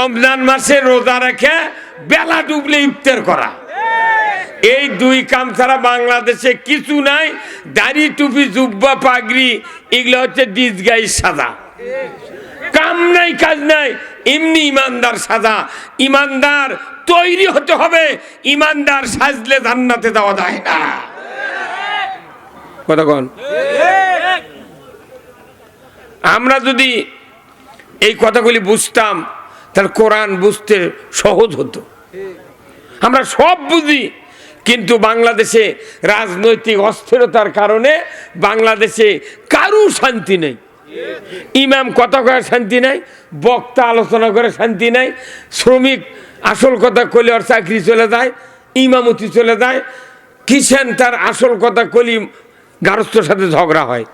রমজান মাসে রোজা রেখে বেলা ডুবলে ইফতার করা, এই দুই কাম ছাড়া বাংলাদেশে কিছু নাই। দাড়ি টুপি জুব্বা পাগড়ি এগুলো হচ্ছে ডিসগাইজ সাজা, কাম নাই কাজ নাই, এমনি ইমানদার সাজা। ইমানদার তৈরি হতে হবে, ইমানদার সাজলে জান্নাতে যাওয়া যায় না। কথা কোন? আমরা যদি এই কথাগুলি বুঝতাম তাহলে কোরআন বুঝতে সহজ হতো। আমরা সব বুঝি, কিন্তু বাংলাদেশে রাজনৈতিক অস্থিরতার কারণে বাংলাদেশে কারো শান্তি নেই। ইমাম কথা কয়ে শান্তি নাই, বক্তা আলোচনা করে শান্তি নাই, শ্রমিক আসল কথা কইলে ওর চাকরি চলে যায়, ইমামতি চলে যায়, কিষান তার আসল কথা কলি গারস্থর সাথে ঝগড়া হয়।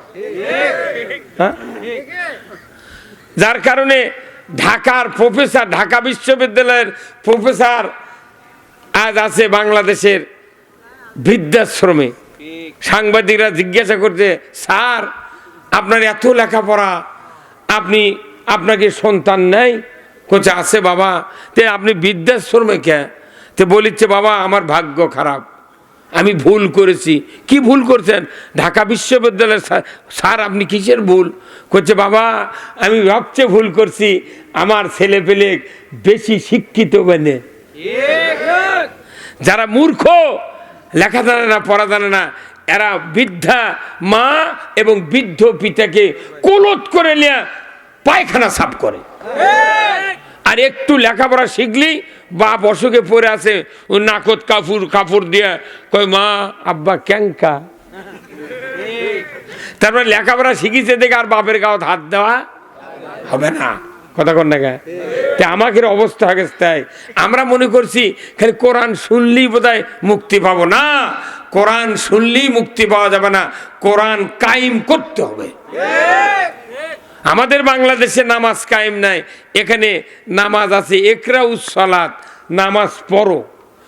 হ্যাঁ, যার কারণে ঢাকার প্রফেসর, ঢাকা বিশ্ববিদ্যালয়ের প্রফেসর আজ আছে বাংলাদেশের বৃদ্ধাশ্রমে। সাংবাদিকরা জিজ্ঞাসা করছে, স্যার আপনার এত লেখাপড়া, আপনাকে সন্তান নাই? কোচে আছে বাবা। তে আপনি বৃদ্ধাশ্রমে কে? তে বলিচ্ছে বাবা আমার ভাগ্য খারাপ, আমি ভুল করেছি। কি ভুল করছেন? ঢাকা বিশ্ববিদ্যালয়ের স্যার আপনি কিসের ভুল? করছে বাবা আমি সবচেয়ে ভুল করছি, আমার ছেলে পেলে বেশি শিক্ষিত বেনে। যারা মূর্খ, লেখা জানে না, পড়া জানে না, এরা বৃদ্ধা মা এবং বৃদ্ধ পিতাকে কোলত করে নিয়ে পায়খানা সাফ করে। আর একটু লেখাপড়া শিখলেই বাপ অসুখে পড়ে আছে, ও নাকত কাপড় দিয়ে কয় মা আব্বা ক্যাঙ্কা। তারপরে লেখাপড়া শিখিছে দেখে আর বাপের গাঁত হাত দেওয়া হবে না। কথা কন না কে? আমাকে অবস্থা হয়ে গেছে। তাই আমরা মনে করছি খালি কোরআন শুনলেই বোধহয় মুক্তি পাবো। না, কোরআন শুনলেই মুক্তি পাওয়া যাবে না, কোরআন কায়েম করতে হবে। আমাদের বাংলাদেশে নামাজ কায়েম নাই। এখানে নামাজ আছে, ইকরাউস সালাত, নামাজ পড়ো।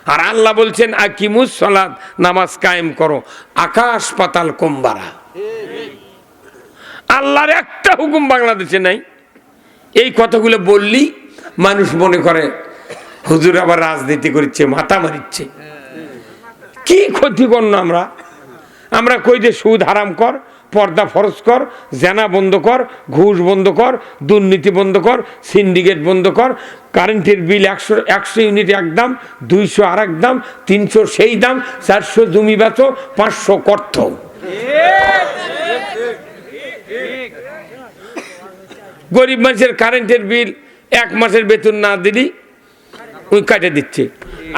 আর আল্লাহ বলছেন আকিমুস সালাত, নামাজ কায়েম করো। আকাশ পাতাল কম্বারা, আল্লাহর একটা হুকুম বাংলাদেশে নাই। এই কথাগুলো বললি মানুষ মনে করে হুজুর আবার রাজনীতি করছে, মাথা মারিচ্ছে। কি ক্ষতি করল আমরা কই যে সুদ হারাম কর, পর্দা ফরজ কর, জেনা বন্ধ কর, ঘুষ বন্ধ কর, দুর্নীতি বন্ধ কর, সিন্ডিকেট বন্ধ কর, কারেন্টের বিল 100 ইউনিট এক দাম, 200 আর এক দাম, 300 সেই দাম, 400 জমি বেচো, 500 করত। গরিব মানুষের কারেন্টের বিল 1 মাসের বেতন না দিলি ওই কাটে দিচ্ছে।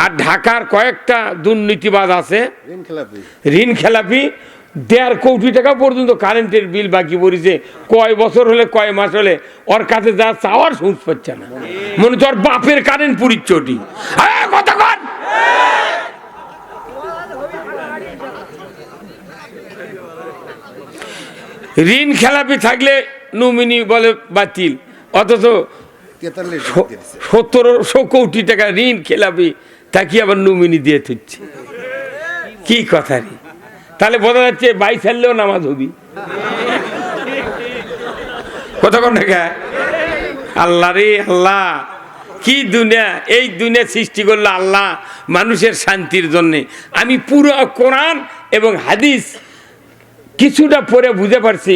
আর ঢাকার কয়েকটা দুর্নীতিবাজ আছে, ঋণ খেলাপি, 1.5 কোটি টাকা পর্যন্ত কারেন্টের বিল বাকি পড়েছে। কয় বছর হলে, কয় মাস হলে ওর কাছে যা চাওয়ার সুযোগ পাচ্ছে না। মনে হচ্ছে ওর বাপের কারেন্ট পুরীর চটি। কথা কন, ঋণ খেলাপি থাকলে নমিনি বলে বাতিল, অথচ 1700 কোটি টাকা ঋণ খেলাপি তাকে আবার নমিনি দিয়ে থুচ্ছে। কি কথা রে? তাহলে বোঝা যাচ্ছে 22 সালেও নামাজ হবি। কথা কন না? আল্লাহ রে আল্লাহ, কি দুনিয়া! এই দুনিয়া সৃষ্টি করলো আল্লাহ মানুষের শান্তির জন্যে। আমি পুরো কোরআন এবং হাদিস কিছুটা পরে বুঝে পারছি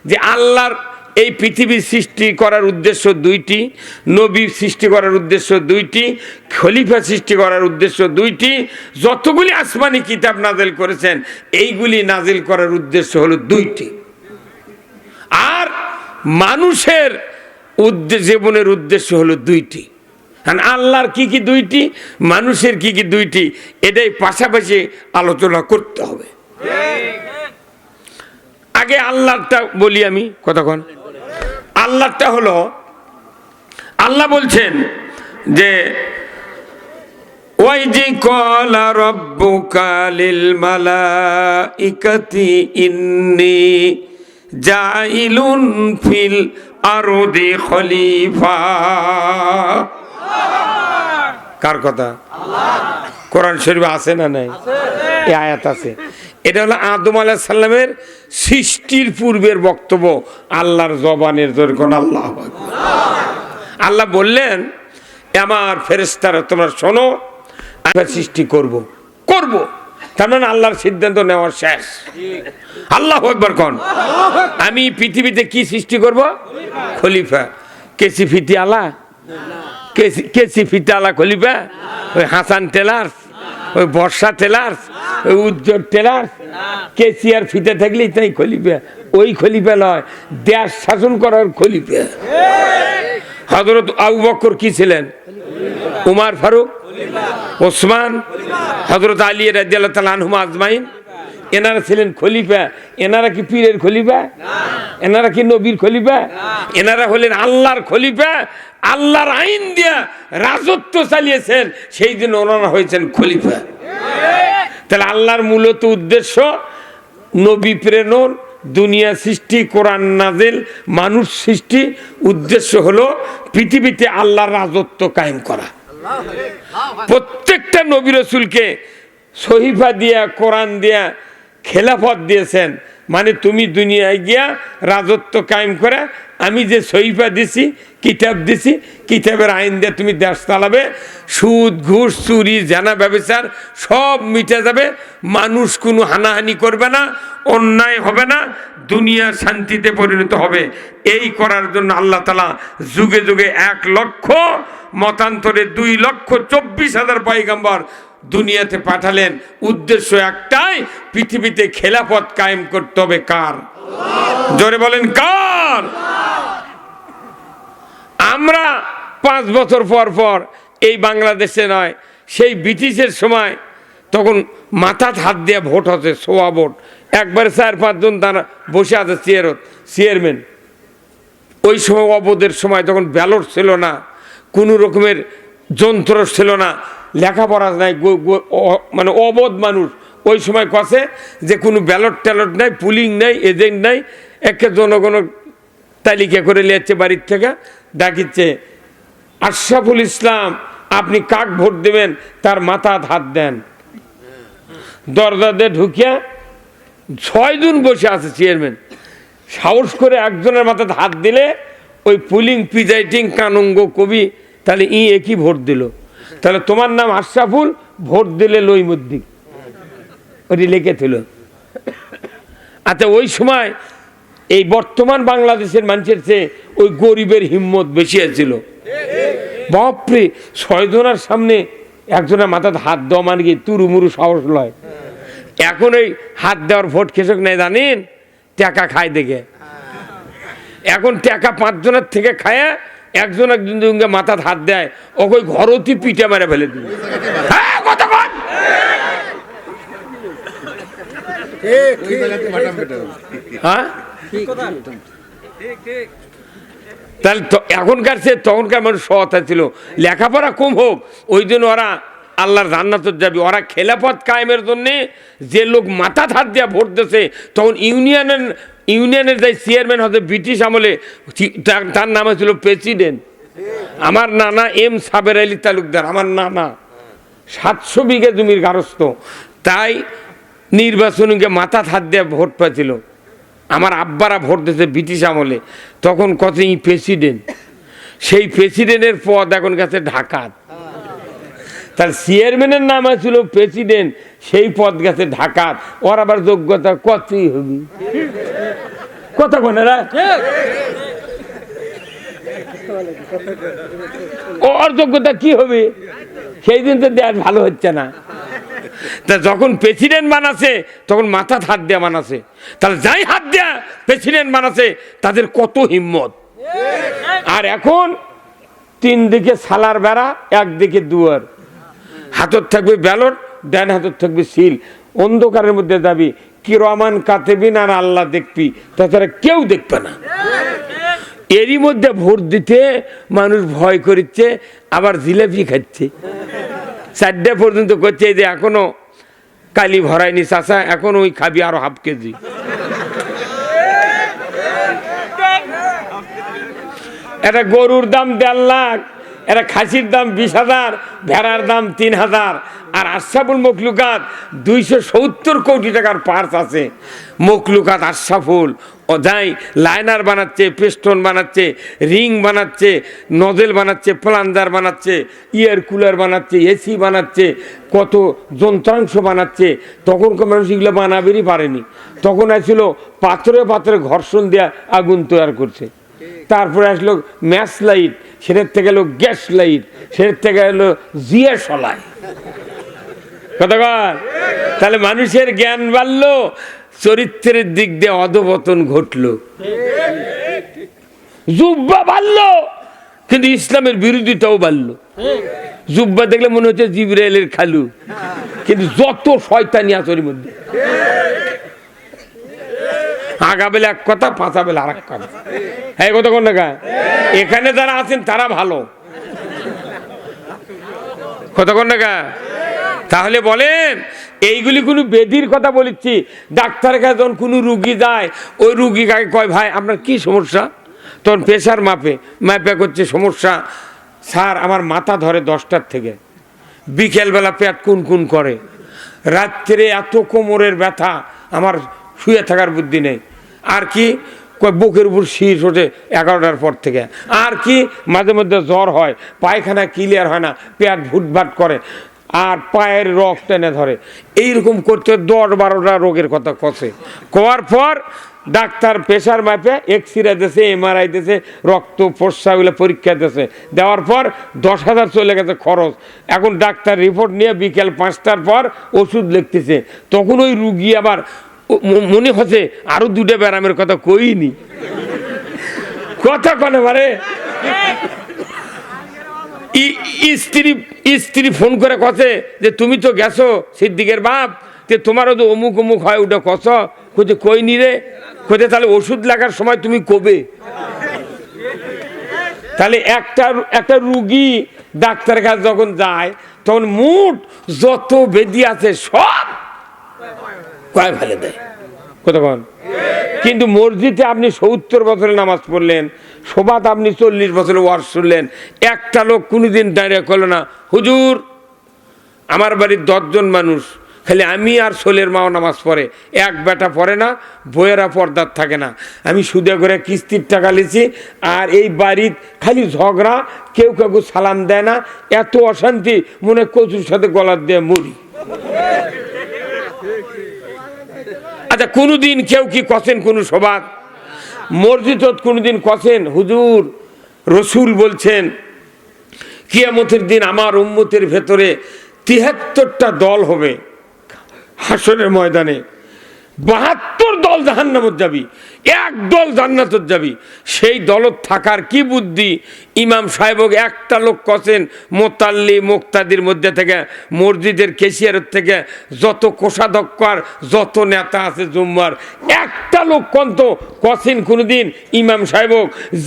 যে আল্লাহর এই পৃথিবীর সৃষ্টি করার উদ্দেশ্য 2টি, নবী সৃষ্টি করার উদ্দেশ্য 2টি, খলিফা সৃষ্টি করার উদ্দেশ্য 2টি, যতগুলি আসমানি কিতাব নাজিল করেছেন এইগুলি নাজিল করার উদ্দেশ্য হলো 2টি। আর মানুষের জীবনের উদ্দেশ্য হলো 2টি। কারণ আল্লাহর কি কি 2টি, মানুষের কি কি 2টি, এটাই পাশাপাশি আলোচনা করতে হবে। আগে আল্লাহটা বলি আমি। কতক্ষণ? আল্লাহটা হলো, আল্লাহ বলছেন যে ওয়াইজি ক্বালা রাব্বুকা লিল মালাইকাতি ইন্নী জাইলুন ফিল আরদি খলিফা। কার কথা? কোরআন শরীফে আছে না নাই? এই আয়াত আছে। এটা হলো আদম আলাইহিস সালামের সৃষ্টির পূর্বের বক্তব্য, আল্লাহর জবানের জোরে কোন আল্লাহু আকবার। আল্লাহ বললেন আমার ফেরেশতারা তোমরা শোনো, আমি সৃষ্টি করব। তার মানে আল্লাহর সিদ্ধান্ত নেওয়া শেষ। আল্লাহু আকবার কোন। আমি পৃথিবীতে কি সৃষ্টি করব? খলিফা। কেসি ফিতি আলা, কেসি ফিতে আলা খলিফা? ওই হাসান টেলার্স, ওই বর্ষা টেলার্স, ওই উজ্জ্বল টেলার্স? কেসি আর ফিতে থাকলেই তাই খলিফা। ওই খলিফা নয়, দেশ শাসন করার খলিফা। হযরত আবু বকর কি ছিলেন? উমর ফারুক, ওসমান, হযরত আলী রাদিয়াল্লাহু তাআলা আনহুম আজমাইন, এনারা ছিলেন খলিফা। এনারা কি পীরের খলিফা? এনারা কি নবীর খলিফা? এনারা হলেন আল্লাহর খলিফা। আল্লাহর আইন দিয়া রাজত্ব চালিয়েছেন, সেই জন্য ওনারা হয়েছেন খলিফা। তাহলে আল্লাহর মূলত উদ্দেশ্য নবী প্রেরণ, দুনিয়া সৃষ্টি, কোরআন নাজিল, মানুষ সৃষ্টি। উদ্দেশ্য হলো পৃথিবীতে আল্লাহর রাজত্ব কায়েম করা। প্রত্যেকটা নবী রাসূলকে সহিফা দিয়া, কোরআন দিয়া খেলাফত দিয়েছেন। মানে তুমি দুনিয়ায় গিয়া রাজত্ব কায়েম করে, আমি যে সহিফা দিছি, কিতাব দিছি, কিতাবের আইন দিয়ে তুমি দেশ চালাবে। সুদ, ঘুষ, চুরি, জানা, ব্যভিচার সব মিটে যাবে। মানুষ কোনো হানাহানি করবে না, অন্যায় হবে না, দুনিয়া শান্তিতে পরিণত হবে। এই করার জন্য আল্লাহ তাআলা যুগে যুগে 1 লক্ষ, মতান্তরে 2,24,000 পয়গম্বর দুনিয়াতে পাঠালেন। উদ্দেশ্য একটাই, পৃথিবীতে খেলাফত কায়েম করতে হবে। কার? জোরে বলেন কার? আমরা 5 বছর পর পর এই বাংলাদেশে নয়, সেই ব্রিটিশের সময় তখন মাথাত হাত দিয়ে ভোট হচ্ছে, সোয়া ভোট। একবারে 4-5 জন তারা বসে আছে চেয়ারম্যান। ওই সময় অবদের সময় তখন ব্যালট ছিল না, কোনো রকমের যন্ত্র ছিল না, লেখাপড়া নাই, মানে অবধ মানুষ। ওই সময় কছে যে কোনো ব্যালট ট্যালট নাই, পুলিং নাই, এজেন্ট নাই, একে জনগণ তালিকা করে নিয়েছে বাড়ির থেকে, ডাকিচ্ছে আশরাফুল ইসলাম, আপনি কাক ভোট দেবেন? তার মাথায় হাত দেন। দরজা দিয়ে ঢুকিয়া 6 জন বসে আছে চেয়ারম্যান, সাহস করে একজনের মাথায় হাত দিলে ওই পুলিং প্রিজাইডিং কানুঙ্গ কবি, তাহলে একই ভোট দিল। তাহলে তোমার নাম আশরাফুল, ভোট দিলে লইমুদ্দিন, ওটি লিখেছিল। আচ্ছা, ওই সময় এই বর্তমান বাংলাদেশের মানুষের চেয়ে ওই গরিবের হিম্মত বেশি ছিল। বাপরে, 6 জনের সামনে একজনের মাথায় হাত দেওয়া মানে কি তুরুমুরু সাহস লয়। এখন ওই হাত দেওয়ার ভোট খেসক নেই জানেন, টাকা খায় দেখে। এখন টাকা 5 জনের থেকে খায়, একজন একজনকে মাথায় হাত দেয়, ওকে ঘরতি পিঠে মেরে ফেলে দিবে। হ্যাঁ, তাহলে এখনকার সে তখনকার মানুষ সহতা ছিল। লেখাপড়া কম হোক, ওই জন্য ওরা আল্লাহর জান্নাতে যাবে। ওরা খেলাফত কায়েমের জন্যে যে লোক মাথা হাত দিয়ে ভোট দিয়েছে, তখন ইউনিয়নের যে চেয়ারম্যান হতে ব্রিটিশ আমলে, তার নাম ছিল প্রেসিডেন্ট। আমার নানা এম সাবের আলী তালুকদার, আমার নানা 700 বিঘা জমির গারস্থ, তাই নির্বাচনীকে মাথা হাত দিয়ে ভোট পেয়েছিল। আমার আব্বারা ভোট দিয়েছে ব্রিটিশ আমলে, তখন কত প্রেসিডেন্ট। সেই প্রেসিডেন্টের পদ এখন গেছে ঢাকাত। তার চেয়ারম্যানের নাম ছিল প্রেসিডেন্ট, সেই পদ গেছে ঢাকাত। ওর আবার যোগ্যতা কতই হবে, কথা কোনেরা, ওর যোগ্যতা কি হবে? সেই দিন তো দেশ ভালো হচ্ছে না। তা যখন প্রেসিডেন্ট বানাছে তখন মাথা হাত দেয়া বানাছে। তাহলে যাই হাত দেয়া প্রেসিডেন্ট বানাছে তাদের কত হিম্মত। আর এখন 3 দিকে সালার বেড়া, একদিকে দুয়ার, হাতত থাকবে ব্যালট, ডান হাতত থাকবে সিল। অন্ধকারের মধ্যে যাবি, কিরমান কাতেবিন আর আল্লাহ দেখবি, তাছাড়া কেউ দেখবে না। এরই মধ্যে ভোট দিতে মানুষ ভয় করছে, আবার জিলাপি খাচ্ছে। 4টা পর্যন্ত করছে যে এখনো কালি ভরায়নি চাচা, এখন ওই খাবি আরো ½ কেজি। একটা গরুর দাম 1.5 লাখ, এরা খাসির দাম 20,000, ভেড়ার দাম 3,000, আর আশরাফুল মখলুকাত 270 কোটি টাকার পার্স আছে। মখলুকাত আশরাফুল ও যাই লাইনার বানাচ্ছে, পেস্টন বানাচ্ছে, রিং বানাচ্ছে, নজেল বানাচ্ছে, প্লাঞ্জার বানাচ্ছে, ইয়ার কুলার বানাচ্ছে, এসি বানাচ্ছে, কত যন্ত্রাংশ বানাচ্ছে। তখনকার মানুষ এগুলো বানাবেরই পারেনি। তখন আসছিল পাথরে পাথরে ঘর্ষণ দেওয়া আগুন তৈরি করছে। তারপরে আসলো ম্যাচ লাইট, সেটার থেকে এলো গ্যাস লাইট, সেটার থেকে এলো জিয়া সলাই। কতক্ষণ? তাহলে মানুষের জ্ঞান বাড়লো, চরিত্রের দিক দিয়ে অধপতন ঘটলো। জুব্বা বাড়লো, কিন্তু ইসলামের বিরোধিতাও বাড়লো। জুব্বা দেখলে মনে হচ্ছে জিবরাইলের খালু, কিন্তু যত শয়তানি আছে ওর মধ্যে। আগা বেলা এক কথা, পাঁচা বেলা আর এক কথা। হ্যাঁ, কতক্ষণ না? এখানে যারা আছেন তারা ভালো। কতক্ষণ না? তাহলে বলেন, এইগুলি কোনো বেদির কথা বলেছি। ডাক্তারের কাছে যখন কোনো রুগী যায়, ওই রুগী কয়, ভাই আপনার কি সমস্যা? তখন প্রেশার মাপে করছে সমস্যা, স্যার আমার মাথা ধরে 10টার থেকে, বিকেলবেলা পেট কুন করে, রাত্রে এত কোমরের ব্যথা, আমার শুয়ে থাকার বুদ্ধি নেই। আর কি বুকের উপর শীষ ওঠে 11টার পর থেকে। আর কি মাঝে মধ্যে জ্বর হয়, পায়খানা ক্লিয়ার হয় না, পেট ভুটভাট করে, আর পায়ের রক টেনে ধরে। এইরকম করতে 10-12টা রোগের কথা কষে। কোয়ার পর ডাক্তার প্রেশার মাপে এক্সরে দিয়েছে, MRI দিয়েছে, রক্ত প্রস্রাবগুলো পরীক্ষা দিয়েছে। দেওয়ার পর 10,000 চলে গেছে খরচ। এখন ডাক্তার রিপোর্ট নিয়ে বিকেল 5টার পর ওষুধ লিখতেছে। তখন ওই রুগী আবার মনে হচ্ছে আরো 2টা ব্যারামের কথা কইনি। কথা কনে পারে স্ত্রী ফোন করে কছে যে তুমি তো গেছো সিদ্দিকের বাপ, যে তোমারও তো অমুক অমুক হয়, ওটা কছ কোথায় কইনি রে। কোথায় তাহলে ওষুধ লাগার সময় তুমি কবে? তাহলে একটা রুগী ডাক্তারের কাছে যখন যায়, তখন মুঠ যত বেদি আছে সব কয় ফেলে দেয়। কতক্ষণ? কিন্তু মসজিদে আপনি 70 বছরের নামাজ পড়লেন, সবাত আপনি 40 বছরের ওয়াজ শুনলেন, একটা লোক কোনোদিন দাঁড়িয়ে করলো না, হুজুর আমার বাড়ির 10 জন মানুষ, খালি আমি আর সোলের মাও নামাজ পড়ে, এক বেটা পড়ে না, বইয়েরা পর্দার থাকে না, আমি সুদে করে কিস্তির টাকা লিছি, আর এই বাড়ির খালি ঝগড়া, কেউ সালাম দেয় না, এত অশান্তি, মনে কচুর সাথে গলার দিয়ে মরি। আচ্ছা, কোনোদিন কেউ কি কছেন কোনো সবাদ? মসজিদ কোনোদিন কছেন হুজুর রসুল বলছেন কিয়ামতের দিন আমার উম্মতের ভেতরে 73টা দল হবে হাসরের ময়দানে, 72 দল জাহান্নামত যাবি, এক দল জান্নাতত যাবি। সেই দলত থাকার কি বুদ্ধি? ইমাম সাহেব একটা লোক কছেন মোতাল্লি মুক্তাদির মধ্যে থেকে, মসজিদের কেশিয়ারের থেকে, যত কোষাধ্যক্ষ আর যত নেতা আছে জুম্মার, একটা লোক কন্ত কছেন কোনোদিন ইমাম সাহেব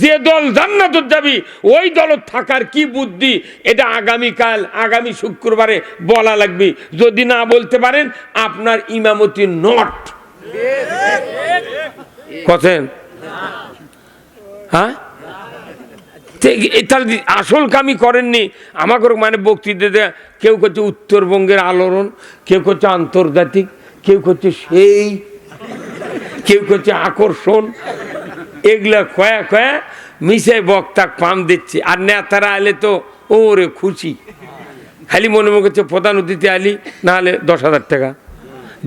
যে দল জান্নাতত যাবি ওই দলত থাকার কি বুদ্ধি? এটা আগামীকাল, আগামী শুক্রবারে বলা লাগবে। যদি না বলতে পারেন আপনার ইমামতি নট। কছেন? হ্যাঁ, আসল কামি করেননি। আমাকে মানে বক্তৃতা কেউ করছে উত্তরবঙ্গের আলোড়ন, কেউ করছে আন্তর্জাতিক, কেউ করছে সেই, কেউ করছে আকর্ষণ, এগুলা কয়া মিশে বক্তা পাম দিচ্ছে। আর নেতারা আলে তো ওরে খুশি, খালি মনে মনে করছে প্রধান অতিথি আলি না হলে 10,000 টাকা,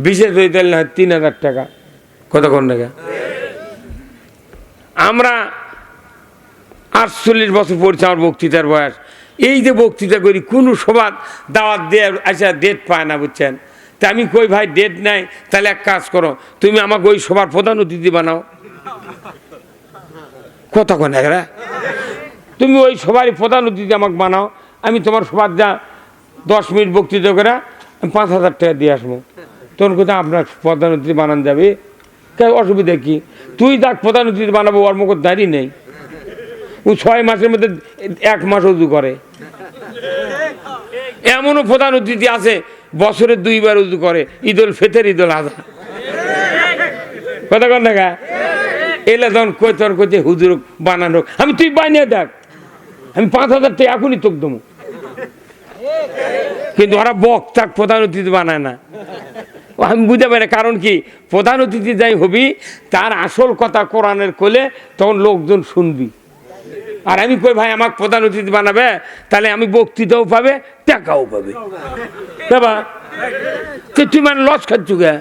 বিশেষ হইতে না 3,000 টাকা। কতক্ষণ টাকা? আমরা 48 বছর পড়ছি, আমার বক্তৃতার বয়স। এই যে বক্তৃতা করি, কোনো সভা দাওয়াত দিয়ে আচ্ছা ডেট পায় না, বুঝছেন? তা আমি কই ভাই ডেট নাই, তাহলে এক কাজ করো, তুমি আমাকে ওই সভার প্রধান অতিথি বানাও। কতক্ষণ এরা? তুমি ওই সবারই প্রধান অতিথি আমাকে বানাও, আমি তোমার সবার যা 10 মিনিট বক্তৃতা করে 5,000 টাকা দিয়ে আসবো। তখন কোথায় আপনার প্রধান অতিথি বানান যাবে? অসুবিধা কি? তুই দেখ প্রধান অতিথি বানাবো, ওর মুখ দাঁড়িয়ে নেই, ও 6 মাসের মধ্যে 1 মাস উজু করে। এমনও প্রধান অতিথি আছে বছরে 2 বার উজু করে, ঈদুল ফিতর, ঈদুল আজহা। কথা কন না? এলে যখন কই তোর কইছে হুজুর বানানো, আমি তুই বানিয়ে দেখ, আমি 5,000 টাকা এখনই তোক দেবো, কিন্তু ওরা বক্তা প্রধান অতিথি বানায় না। আমি বুঝতে পারি কারণ কি, প্রধান অতিথি যাই হবি তার আসল কথা কোরআনের কোলে, তখন লোকজন শুনবি। আর আমি কই ভাই আমাকে প্রধান অতিথি বানাবে, তাহলে আমি বক্তৃতাও পাবে, টাকাও পাবে। তুই মানে লস খাচ্ছ গে।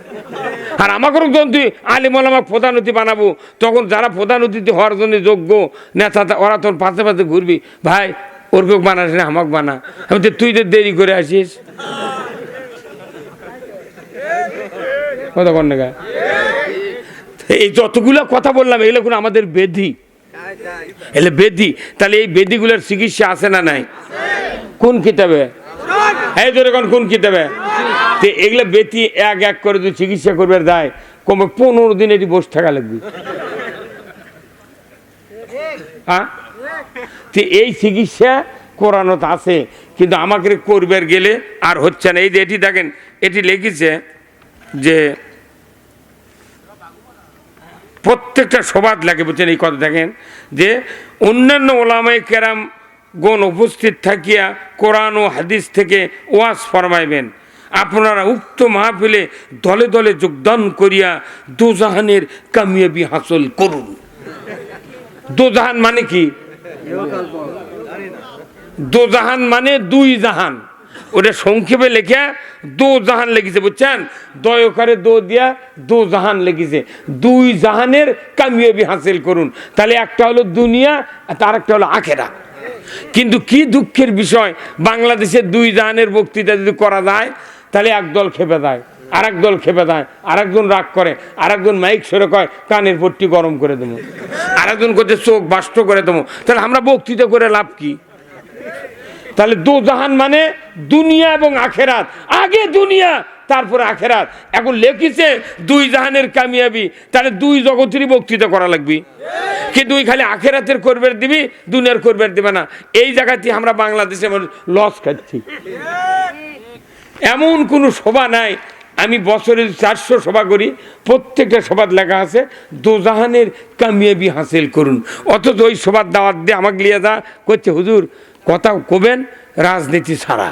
আর আমাকেও যখন তুই আলিমল আমাকে প্রধান অতিথি বানাবো, তখন যারা প্রধান অতিথি হওয়ার জন্য যোগ্য নেতা ওরা তোর পাশে পাশে ঘুরবি, ভাই ওর কেউ বানাস না, আমাকে বানা। আমি তো তুই তো দেরি করে আসিস, কথা কর না। এই যতগুলো কথা বললাম এগুলো কোনো আমাদের বেধি, এলে বেধি। তাহলে এই বেধিগুলোর চিকিৎসা আছে না নাই? কোন কিতাবে? এই ধরে কোন কিতাবে? এগুলো বেতি এক এক করে যদি চিকিৎসা করবে যায়, কমে 15 দিন এটি বসে থাকা লাগবে। হ্যাঁ, এই চিকিৎসা কোরআনত আছে, কিন্তু আমাকে করবে গেলে আর হচ্ছে না। এই যে এটি দেখেন, এটি লিখেছে যে প্রত্যেকটা সবাদ লাগে, বুঝছেন? এই কথা দেখেন যে অন্যান্য ওলামায়ে কেরাম গণ উপস্থিত থাকিয়া কোরআন ও হাদিস থেকে ওয়াজ ফরমাইবেন। আপনারা উক্ত মাহফিলে দলে দলে যোগদান করিয়া দোজাহানের কামিয়াবি হাসিল করুন। দোজাহান মানে কি? দোজাহান মানে 2 জাহান, ওটা সংক্ষেপে লেখা দোজাহান লেগেছে, বুঝছেন? দয়কারে দো দিয়া দোজাহান লেগেছে। 2 জাহানের কামিয়াবি হাসিল করুন। তাহলে একটা হলো দুনিয়া, আর একটা হলো আখেরাত। কিন্তু কি দুঃখের বিষয়, বাংলাদেশে 2 জাহানের বক্তৃতা যদি করা যায়, তাহলে একদল খেপে যায়, আর একদল খেপে যায়, আর একজন রাগ করে, আর একজন মাইক সরে কয় কানের পট্টি গরম করে দেবো, আর একজন করছে চোখ বাষ্ট করে দেবো। তাহলে আমরা বক্তৃতা করে লাভ কি? তাহলে দোজাহান মানে দুনিয়া এবং আখেরাত, আগে দুনিয়া তারপরে আখেরাত। এখন লেখিছে 2 জাহানের কামিয়াবি, তাহলে 2 জগতেরই বক্তৃতা করা লাগবে। কিন্তু ওই খালি আখেরাতের করবে দিবি, দুনিয়ার করবে দিবে না। এই জায়গাতে আমরা বাংলাদেশে লস খাচ্ছি। এমন কোনো সভা নাই, আমি বছরে 400 সভা করি, প্রত্যেকটা সভার লেখা আছে দোজাহানের কামিয়াবি হাসিল করুন। অথচ ওই সভার দাওয়াত দিয়ে আমাকে লিয়ে যা করছে, হুজুর কথা কবেন রাজনীতি ছাড়া।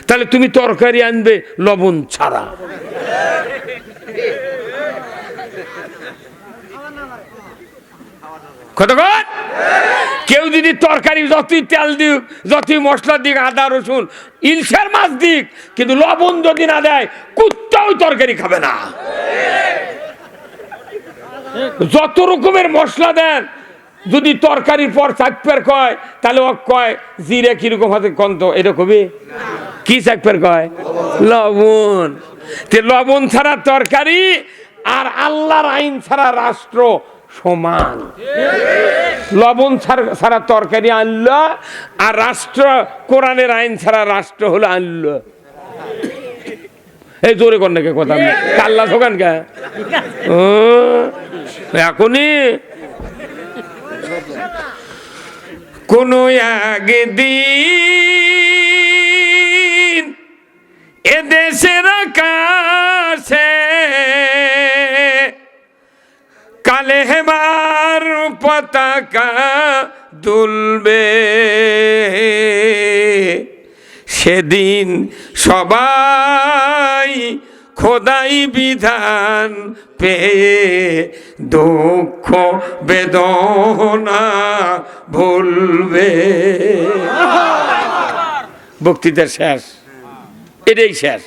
তাহলে তুমি তরকারি আনবে লবণ ছাড়া। কতক্ষণ কেউ যদি তরকারি যতই তেল দিক, যতই মশলা দিক, আদা রসুন ইলশার মাছ দিক, কিন্তু লবণ যদি না দেয় কুত্তাও তরকারি খাবে না। যত রকমের মশলা দেন, যদি তরকারির পর চাকপের কয়, তাহলে ও কয় জিরে কিরকম হাতে কন্ত, এটা কবি কি চাকপের কয়? লবণ। লবণ ছাড়া তরকারি আর আল্লাহর আইন ছাড়া রাষ্ট্র সমান। লবণ ছাড়া তরকারি আল্লাহ, আর রাষ্ট্র কোরআনের আইন ছাড়া রাষ্ট্র হলো আল্লাহ। এই জোরে কর নাকি কথা, কাল্লা দোকান কে এখনই কোন একদিন এদেশের আকাশে কালেমার পতাকা দুলবে, সেদিন সবাই খোদাই বিধান পেয়ে দুঃখ বেদনা ভুলবে। বক্তৃতা শেষ, এটাই শেষ।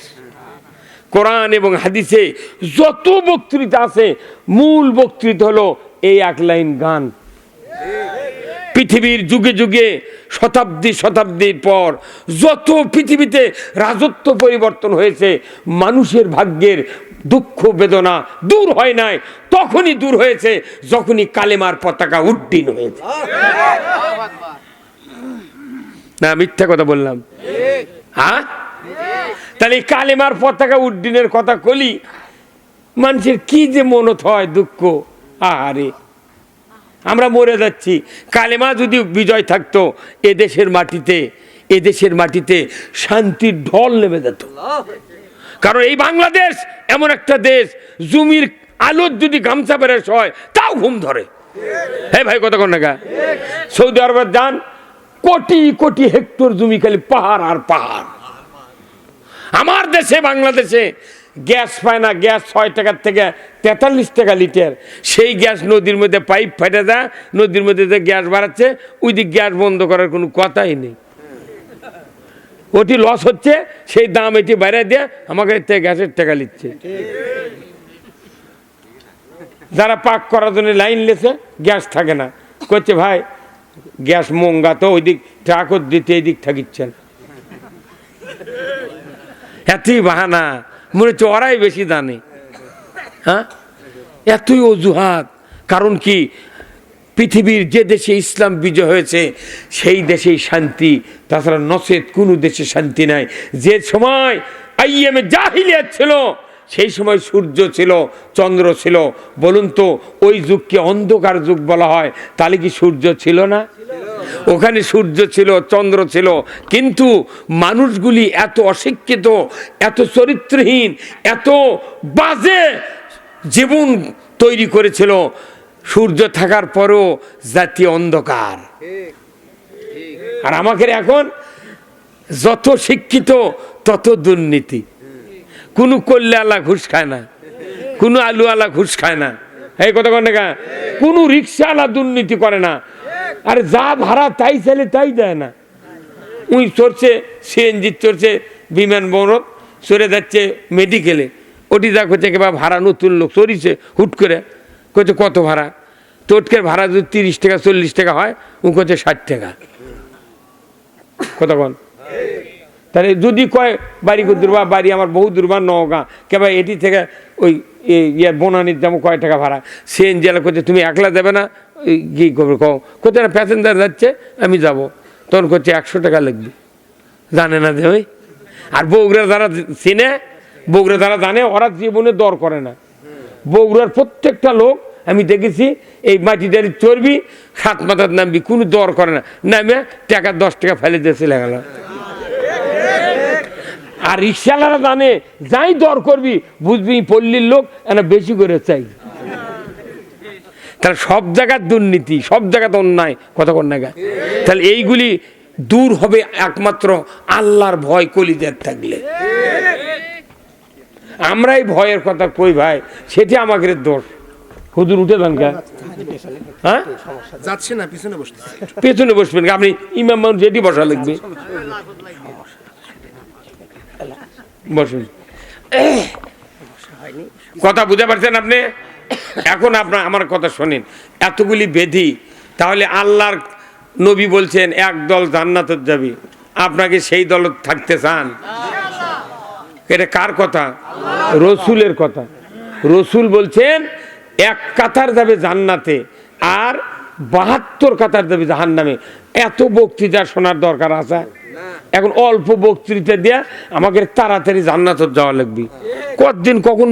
কোরআন এবং হাদিসে যত বক্তৃতা আছে, মূল বক্তৃতা হলো এই 1 লাইন গান। পৃথিবীর যুগে যুগে শতাব্দীর পর যত পৃথিবীতে রাজত্ব পরিবর্তন হয়েছে, মানুষের ভাগ্যের দুঃখ বেদনা দূর হয় নাই, তখনই দূর হয়েছে যখনই কালেমার পতাকা উড্ডীন হয়েছে। না মিথ্যা কথা বললাম? হ্যাঁ, তাহলে কালেমার পতাকা উড্ডীনের কথা কলি, মানুষের কি যে মনত হয় দুঃখ। আরে আমরা মরে যাচ্ছি, কালেমা যদি বিজয় থাকতো এদেশের মাটিতে শান্তির ঢল নেমে যেত। কারণ এই বাংলাদেশ এমন একটা দেশ, জমির আলোর যদি গামছা বেরেস হয় তাও ঘুম ধরে। হ্যাঁ ভাই, কথা কন না? সৌদি আরবের যান, কোটি কোটি হেক্টর জমি খালি পাহাড় আর পাহাড়। আমার দেশে বাংলাদেশে গ্যাস পায় না, গ্যাস 6 টাকার থেকে 43 টাকা লিটার। সেই গ্যাস নদীর মধ্যে পাইপ ফেটে দেয়, নদীর মধ্যে যে গ্যাস বাড়াচ্ছে ওই দিক গ্যাস বন্ধ করার কোনো কথাই নেই। ওটি লস হচ্ছে, সেই দাম এটি বাইরে দিয়ে আমাকে থেকে গ্যাসের টাকা নিচ্ছে। যারা পাক করার জন্য লাইন লেছে গ্যাস থাকে না, করছে ভাই গ্যাস মঙ্গা তো ওই দিক ট্রাকও দিতে এই দিক থাকিচ্ছেন। এতই বাহানা, মনে হচ্ছে ওরাই বেশি জানে। হ্যাঁ, এতই অজুহাত। কারণ কি, পৃথিবীর যে দেশে ইসলাম বিজয় হয়েছে সেই দেশেই শান্তি, তাছাড়া নচেত কোনো দেশে শান্তি নাই। যে সময় আইয়ামে জাহিলিয়াত ছিল সেই সময় সূর্য ছিল, চন্দ্র ছিল। বলুন তো ওই যুগকে অন্ধকার যুগ বলা হয়, তাহলে কি সূর্য ছিল না? ওখানে সূর্য ছিল, চন্দ্র ছিল, কিন্তু মানুষগুলি এত অশিক্ষিত, এত চরিত্রহীন, এত বাজে জীবন তৈরি করেছিল। সূর্য থাকার পরও জাতীয় অন্ধকার। আর আমাদের এখন যত শিক্ষিত তত দুর্নীতি। কোনো কল্যাণওয়ালা ঘুষ খায় না, কোনো আলুওয়ালা ঘুষ খায় না, এই কথা কন না। কোনো রিক্সাওয়ালা দুর্নীতি করে না। আর যা ভাড়া তাই চাইলে তাই দেয় না। উই চড়ছে সিএনজি, চড়ছে বিমানবন্দর, চড়ে যাচ্ছে মেডিকেলে, ওটি যা করছে বা ভাড়া নতুন লোক চড়িছে হুট করে, করছে কত ভাড়া? টোটকের ভাড়া যদি 30 টাকা 40 টাকা হয়, ও করছে 60 টাকা। কতক্ষণ? তাহলে যদি কয় বাড়ি দূরবা, বাড়ি আমার বহু দূরবা নওগাঁ, কেবা এটি থেকে ওই বনানির যাবো কয় টাকা ভাড়া? সিএনজি এলা করছে তুমি একলা যাবে না, কি করবে কও? কোথায় না প্যাসেঞ্জার যাচ্ছে আমি যাব, তখন করছে 100 টাকা লাগবে। জানে না যে ওই, আর বগুড়া যারা চিনে, বগুড়া যারা জানে, ওরা জীবনে দর করে না। বগুড়ার প্রত্যেকটা লোক আমি দেখেছি এই মাটিটারি চর্বি 7 মাথার নামবি, কোনো দর করে না, নামে টাকা 10 টাকা ফেলে দিয়ে চলে গেল। আর রিক্সাওয়ালারা জানে যাই দর করবি বুঝবি পল্লীর লোক এনা বেশি করে চাই। তাহলে সব জায়গার দুর্নীতি, সব জায়গাতে অন্যায়, কতক্ষণ না। তাহলে এইগুলি দূর হবে একমাত্র আল্লাহর ভয় কলিজার থাকলে। আমরাই ভয়ের কথা কই ভাই, সেটি আমাদের দোষ। হুজুর উঠে যান কা, হ্যাঁ যাচ্ছে না, পিছনে বসতে, পেছনে বসবেন। আপনি ইমাম মানুষ যেটি বসা লাগবে, বসুন। কথা বুঝতে পারছেন আপনি? এখন আপনার আমার কথা শোনেন, এতগুলি বেধি, তাহলে আল্লাহর নবী বলছেন এক দল জান্নাতে যাবে, আপনাকে সেই দল থাকতে চান? এটা কার কথা? রসুলের কথা। রসুল বলছেন 1 কাতার যাবে জান্নাতে আর 72 কাতার যাবে জাহান্নামে। এত বক্তৃতা শোনার দরকার আছে? এখন অল্প বক্তৃতা দিয়ে আমাকে তাড়াতাড়ি জান্নাতে যাওয়া লাগবে। কতদিন কখন